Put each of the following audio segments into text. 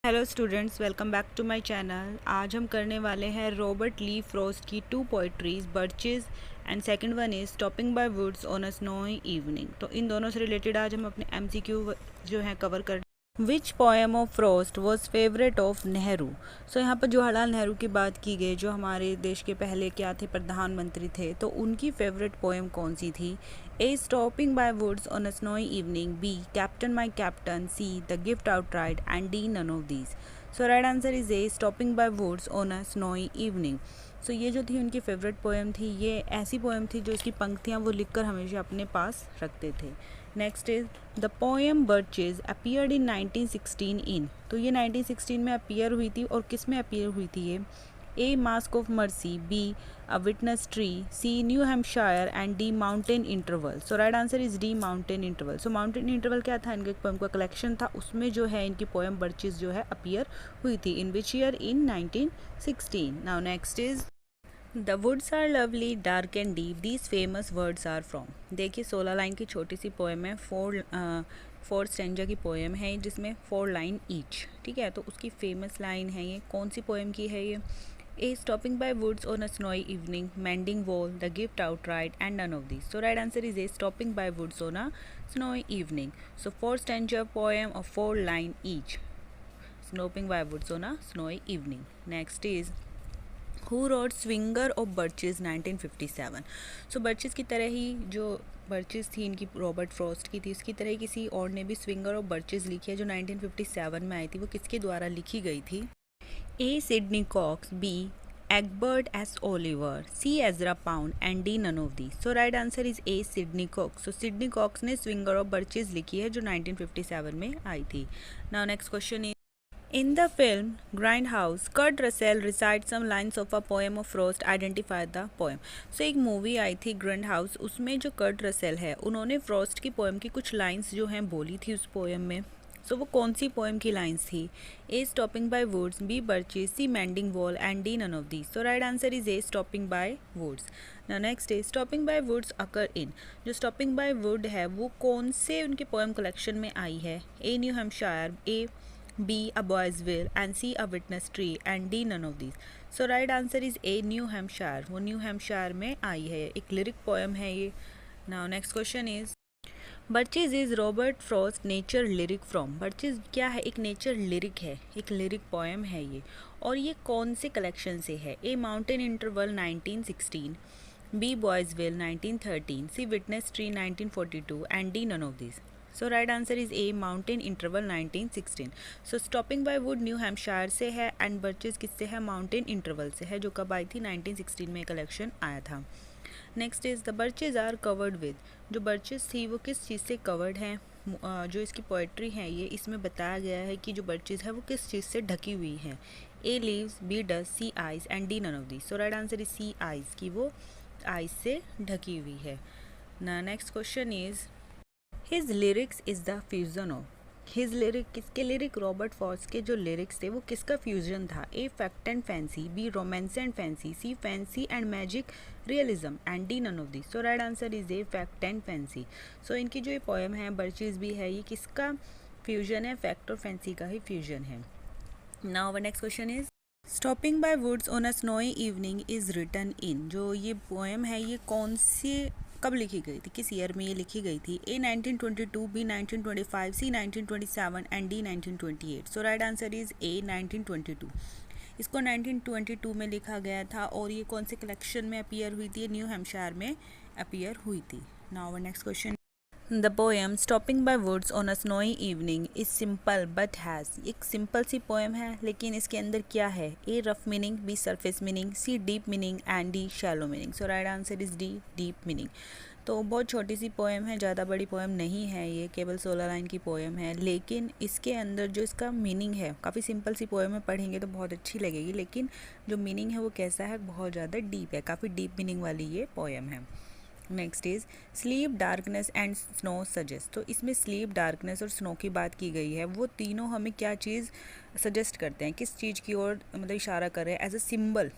Hello students, welcome back to my channel. आज हम करने वाले हैं रॉबर्ट ली फ्रॉस्ट की 2 poetries, birches and second one is stopping by woods on a snowy evening. तो इन दोनों से रिलेटेड आज हम अपने एमसीक्यू जो है कवर कर। Which poem of Frost was favourite of Nehru. So यहाँ पर जवाहरलाल नेहरू की बात की गई, जो हमारे देश के पहले क्या थे, प्रधानमंत्री थे। तो उनकी फेवरेट पोएम कौन सी थी? A stopping by woods on a snowy evening, B captain my captain, C the gift outright and D none of these. So right answer is A stopping by woods on a snowy evening. So ये जो थी उनकी favourite poem थी, ये ऐसी poem थी जो इसकी पंक्तियाँ वो लिखकर हमेशा अपने पास रखते थे। Next is the poem birches appeared in 1916 in. तो ये 1916 में अपीयर हुई थी, और किस में अपीयर हुई थी ये? A mask of mercy, B a witness tree, C New Hampshire and D mountain interval. So right answer is D mountain interval. So mountain interval क्या था? इनके पोएम का कलेक्शन था, उसमें जो है इनकी पोएम बर्चेज जो है अपीयर हुई थी। In which year? In 1916। Now next is the woods are lovely dark and deep, these famous words are from. देखिए 16 लाइन की छोटी सी पोएम है, फोर स्टेंजा की पोएम है, जिसमें 4 लाइन ईच। ठीक है, तो उसकी फेमस लाइन है ये। कौन सी पोएम की है ये? A stopping by woods on a snowy evening, mending wall, the gift outright and none of this. So right answer is A stopping by woods on a snowy evening. So 4 stanza poem of 4 line each, stopping by woods on a snowy evening. Next is who wrote swinger of birches 1957। So birches की तरह ही जो birches थी इनकी Robert Frost की थी, उसकी तरह ही किसी और ने भी स्विंगर ऑफ बर्चेज लिखी है, जो 1957 में आई थी। वो किसके द्वारा लिखी गई थी? A Sidney Cox, B Egbert S Oliver, C Ezra Pound and D none of the. So right answer is A Sidney Cox. So Sidney Cox ने स्विंगर ऑफ बर्चेज लिखी है, जो 1957 में आई थी। Now next question is in the film Grindhouse, Kurt Russell recites some lines of a poem of Frost. Identify the poem. So एक movie आई थी Grindhouse, उसमें जो कर्ट रसेल है उन्होंने फ्रॉस्ट की पोएम की कुछ लाइंस जो हैं बोली थी उस पोएम में। सो वो कौन सी पोएम की लाइंस थी? A stopping by woods, B birches, C mending wall and D none of these. So right answer is A stopping by woods. ना next is stopping by woods occur in. जो stopping by would है वो कौन से उनके poem collection में आई है? A new Hampshire, A B a boy's will and C a witness tree and D none of these. So right answer is A New Hampshire. वो न्यू हैम्पशायर में आई है, एक लिरिक पोएम है ये। Now next question is birches is Robert Frost nature lyric from. Birches क्या है? एक नेचर लिरिक है, एक लिरिक पोएम है ये, और ये कौन से कलेक्शन से है? A mountain interval 1916, B boys will 1913, C witness tree 1942 and D none of this. So right answer is A mountain interval 1916। So stopping by wood New Hampshire से है एंड बर्चेज किससे है? माउंटेन इंटरवल से है, जो कब आई थी? 1916 में कलेक्शन आया था। Next is the birches are covered with. जो बर्चेज थी वो किस चीज़ से कवर्ड हैं? जो इसकी पोइट्री है ये, इसमें बताया गया है कि जो बर्चेज है वो किस चीज़ से ढकी हुई है। A leaves, B dust, C ice and D none of this. So right answer is C ice, की वो आइज से ढकी हुई है ना। Next question is his lyrics is the fusion of. His lyric, किसके लिरिक? रॉबर्ट फ्रॉस्ट के जो लिरिक्स थे वो किसका फ्यूजन था? A fact and fancy, B romance and fancy, C fancy and magic realism and D none of this. So right answer is A fact and fancy. So इनकी जो ये poem है बर्चेज भी है, ये किसका फ्यूजन है? फैक्ट और फैंसी का ही फ्यूजन है। Now our next question is stopping by woods on a snowy evening is written in. जो ये पोएम है ये कौन से कब लिखी गई थी, किस ईयर में ये लिखी गई थी? A 1922, B 1925, C 1927 and D 1928। So right answer is A 1922। इसको 1922 में लिखा गया था, और ये कौन से कलेक्शन में अपीयर हुई थी? न्यू हैम्पशायर में अपीयर हुई थी। Now next question the poem stopping by woods on a snowy evening is simple but has. एक सिंपल सी पोएम है, लेकिन इसके अंदर क्या है? A rough meaning, B surface meaning, C deep meaning and D shallow meaning. So right answer is D deep meaning. तो बहुत छोटी सी पोएम है, ज़्यादा बड़ी पोएम नहीं है ये, केवल 16 लाइन की पोएम है, लेकिन इसके अंदर जो इसका मीनिंग है, काफ़ी सिंपल सी पोएम है, पढ़ेंगे तो बहुत अच्छी लगेगी, लेकिन जो मीनिंग है वो कैसा है? बहुत ज़्यादा डीप है, काफ़ी डीप मीनिंग वाली ये पोएम है। Next is sleep, darkness and snow suggest. तो इसमें स्लीप, डार्कनेस और स्नो की बात की गई है। वो तीनों हमें क्या चीज़ सजेस्ट करते हैं, किस चीज़ की ओर मतलब इशारा कर रहे हैं? एज अ सिंबल,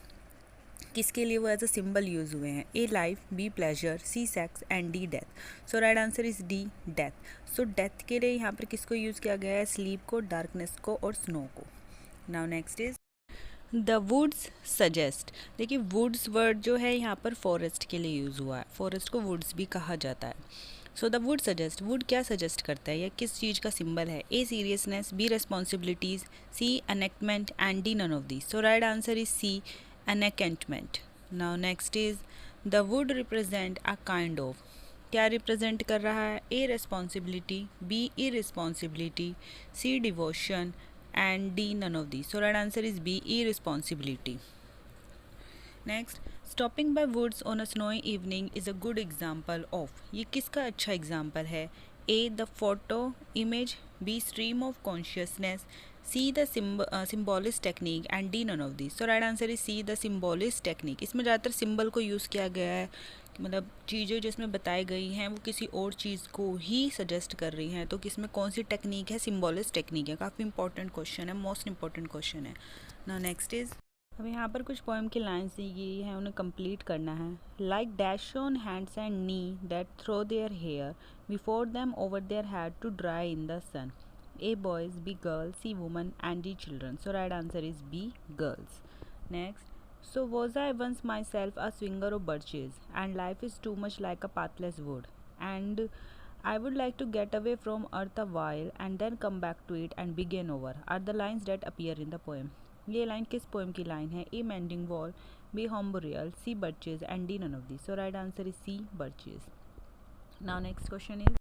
किसके लिए वो एज अ सिंबल यूज़ हुए हैं? A life, B pleasure, C sex and D death. So right answer is D death. So death के लिए यहाँ पर किसको यूज़ किया गया है? स्लीप को, डार्कनेस को और स्नो को। Now next is the woods suggest. देखिए वुड्स वर्ड जो है यहाँ पर फॉरेस्ट के लिए यूज़ हुआ है, फॉरेस्ट को वुड्स भी कहा जाता है। So the wood suggest, wood क्या सजेस्ट करता है या किस चीज़ का सिंबल है? A seriousness, B responsibilities, C enactment and D none of this. So right answer is C enactment. Now next is the wood represent a kind of, क्या represent कर रहा है? A responsibility, B irresponsibility, C devotion and D none of this. So right answer is B irresponsibility. Next, stopping by woods on a snowy evening is a good example of, ये किसका अच्छा example है? A the photo image, B stream of consciousness, C the symbolist technique and D none of this. So right answer is C the symbolist technique. इसमें ज़्यादातर symbol को use किया गया है, मतलब चीज़ें जिसमें बताई गई हैं वो किसी और चीज़ को ही सजेस्ट कर रही हैं, तो किसमें कौन सी टेक्निक है? सिम्बॉलिस्ट टेक्निक है। काफ़ी इंपॉर्टेंट क्वेश्चन है, मोस्ट इंपॉर्टेंट क्वेश्चन है। नाउ नेक्स्ट इज, अब यहाँ पर कुछ पोएम की लाइन्स दी गई है, उन्हें कंप्लीट करना है। Like dash on hands and knee that throw their hair before them over their head to dry in the sun. A boys, B girls, C woman and D children. So right answer is B girls. Next, so was I once myself a swinger of birches, and life is too much like a pathless wood, and I would like to get away from earth a while and then come back to it and begin over, are the lines that appear in the poem. ये line किस poem की line है? A mending wall, B home burial, C birches and D none of this. So right answer is C birches. Now next question is,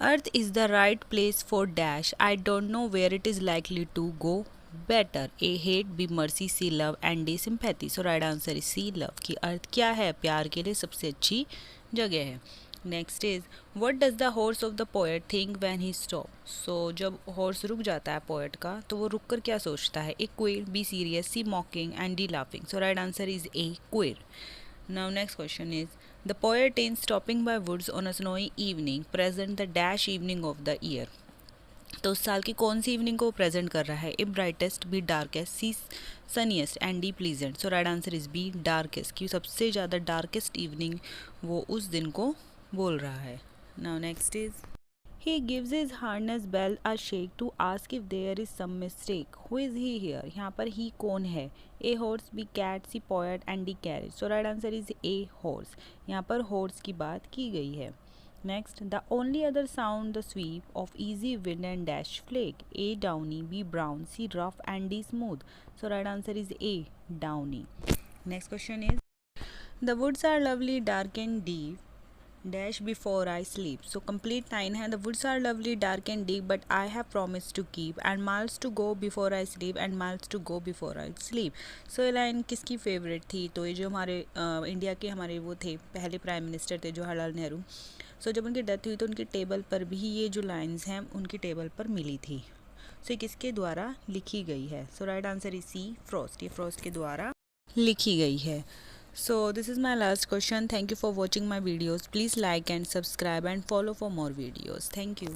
earth is the right place for dash, I don't know where it is likely to go better. A hate, B mercy, C love and D sympathy. So right answer is C love, की earth क्या है? प्यार के लिए सबसे अच्छी जगह है। Next is, what does the horse of the poet think when he stop. So जब हॉर्स रुक जाता है पोएट का, तो वो रुक कर क्या सोचता है? A queer, B serious, C mocking and D laughing. So right answer is A queer. Now next question is, the poet in stopping by woods on a snowy evening present the dash evening of the year. तो उस साल की कौन सी evening को present कर रहा है? A brightest, B darkest, C sunniest and D pleasant. So right answer is B darkest, की सबसे ज़्यादा डार्केस्ट इवनिंग वो उस दिन को बोल रहा है। Now next is, he gives his harness bell a shake to ask if there is some mistake, who is he here. यहाँ पर ही कौन है? A horse, B cat, C poet and D carriage. So right answer is A horse, यहाँ पर horse की बात की गई है। Next, the only other sound the sweep of easy wind and dash flake. A downy, B brown, C rough and D smooth. So right answer is A downy. Next question is, the woods are lovely, dark and deep. Dash before I sleep. So complete line है, the woods are lovely, dark and deep, but I have promised to keep, and miles to go before I sleep, and miles to go before I sleep. So ये line किसकी favourite थी? तो ये जो हमारे India के हमारे वो थे पहले प्राइम मिनिस्टर थे जवाहरलाल नेहरू। सो जब उनकी डेथ हुई तो उनकी टेबल पर भी ये जो लाइन्स हैं उनकी टेबल पर मिली थी। सो ये किसके द्वारा लिखी गई है? So right answer is C Frost, ये फ्रॉस्ट के द्वारा लिखी गई है। So this is my last question. Thank you for watching my videos. Please like and subscribe and follow for more videos. Thank you.